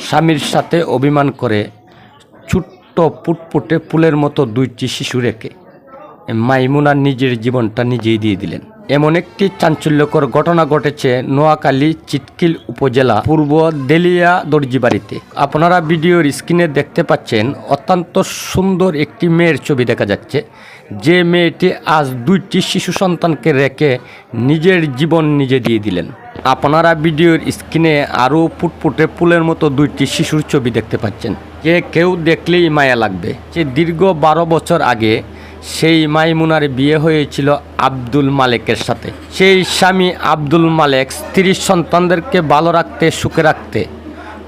স্বামীর সাথে অভিমান করে ছোট্ট পুটপুটে ফুলের মতো দুইটি শিশু রেখে মাইমুনা নিজের জীবনটা নিজেই দিয়ে দিলেন। এমন একটি চাঞ্চল্যকর ঘটনা ঘটেছে নোয়াখালী চিটকিল উপজেলা পূর্ব দেলিয়া দর্জিবাড়িতে। আপনারা ভিডিওর স্ক্রিনে দেখতে পাচ্ছেন অত্যন্ত সুন্দর একটি মেয়ের ছবি দেখা যাচ্ছে, যে মেয়েটি আজ দুইটি শিশু সন্তানকে রেখে নিজের জীবন নিজে দিয়ে দিলেন। আপনারা ভিডিওর স্ক্রিনে আরও ফুটফুটে ফুলের মতো দুইটি শিশুর ছবি দেখতে পাচ্ছেন, যে কেউ দেখলেই মায়া লাগবে। যে দীর্ঘ 12 বছর আগে সেই মাইমুনার বিয়ে হয়েছিল আব্দুল মালেকের সাথে। সেই স্বামী আব্দুল মালেক স্ত্রী সন্তানদেরকে ভালো রাখতে সুখে রাখতে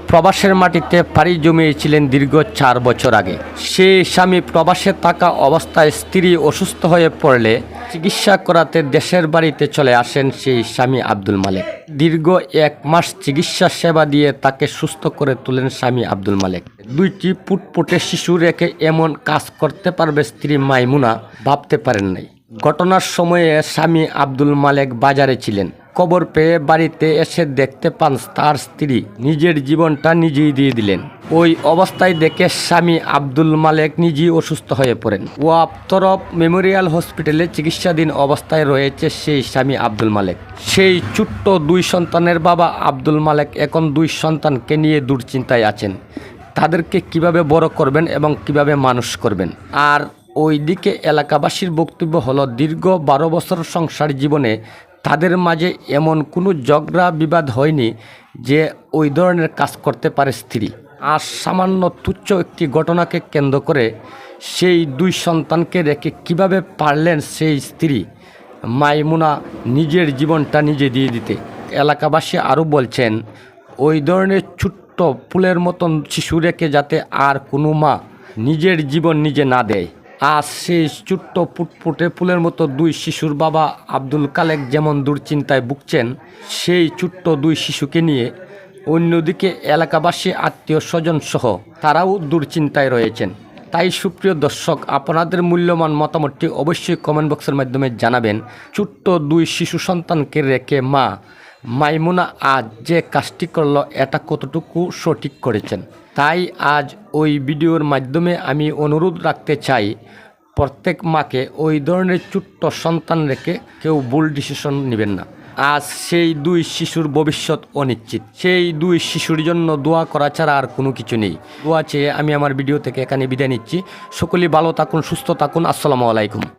প্রবাসের মাটিতে পাড়ি জমিয়েছিলেন দীর্ঘ 4 বছর আগে। সেই স্বামী প্রবাসে থাকা অবস্থায় স্ত্রী অসুস্থ হয়ে পড়লে চিকিৎসা করাতে দেশের বাড়িতে চলে আসেন সেই স্বামী আব্দুল মালেক। দীর্ঘ 1 মাস চিকিৎসা সেবা দিয়ে তাকে সুস্থ করে তোলেন স্বামী আব্দুল মালেক। দুইটি পুটপুটে শিশু রেখে এমন কাজ করতে পারবে স্ত্রী মাইমুনা ভাবতে পারেন নাই। ঘটনার সময়ে স্বামী আব্দুল মালেক বাজারে ছিলেন। খবর পেয়ে বাড়িতে এসে দেখতে পান তার স্ত্রী নিজের জীবনটা নিজেই দিয়ে দিলেন। ওই অবস্থায় দেখে স্বামী আব্দুল মালেক নিজেই অসুস্থ হয়ে পড়েন। ওয়াব তরফ মেমোরিয়াল হসপিটালে চিকিৎসাধীন অবস্থায় রয়েছে সেই স্বামী আব্দুল মালেক। সেই ছোট্ট 2 সন্তানের বাবা আব্দুল মালেক এখন 2 সন্তানকে নিয়ে দুশ্চিন্তায় আছেন। তাদেরকে কিভাবে বড় করবেন এবং কিভাবে মানুষ করবেন। আর ওইদিকে এলাকাবাসীর বক্তব্য হলো, দীর্ঘ 12 বছর সংসার জীবনে তাদের মাঝে এমন কোনো ঝগড়া বিবাদ হয়নি যে ওই ধরনের কাজ করতে পারে স্ত্রী। আর সামান্য তুচ্ছ একটি ঘটনাকে কেন্দ্র করে সেই 2 সন্তানকে রেখে কিভাবে পারলেন সেই স্ত্রী মাইমুনা নিজের জীবনটা নিজে দিয়ে দিতে। এলাকাবাসী আরও বলছেন, ওই ধরনের ছোট্ট ফুলের মতন শিশু রেখে যাতে আর কোনো মা নিজের জীবন নিজে না দেয়। আজ সেই ছোট্ট ফুটফুটে ফুলের মতো 2 শিশুর বাবা আব্দুল কালেক যেমন দুশ্চিন্তায় ভুগছেন, সেই ছোট্ট 2 শিশুকে নিয়ে অন্যদিকে এলাকাবাসী আত্মীয় স্বজন সহ তারাও দুশ্চিন্তায় রয়েছেন। তাই সুপ্রিয় দর্শক, আপনাদের মূল্যবান মতামতটি অবশ্যই কমেন্ট বক্সের মাধ্যমে জানাবেন। ছোট্ট 2 শিশু সন্তানকে রেখে মা মাইমুনা আজ যে কাজটি করল, এটা কতটুকু সঠিক করেছেন। তাই আজ ওই ভিডিওর মাধ্যমে আমি অনুরোধ রাখতে চাই, প্রত্যেক মাকে ওই ধরনের ছোট্ট সন্তান রেখে কেউ ভুল ডিসিশন নেবেন না। আজ সেই 2 শিশুর ভবিষ্যৎ অনিশ্চিত। সেই 2 শিশুর জন্য দোয়া করা ছাড়া আর কোনো কিছু নেই। দোয়া চেয়ে আমি আমার ভিডিও থেকে এখানে বিদায় নিচ্ছি। সকলেই ভালো থাকুন, সুস্থ থাকুন। আসসালামু আলাইকুম।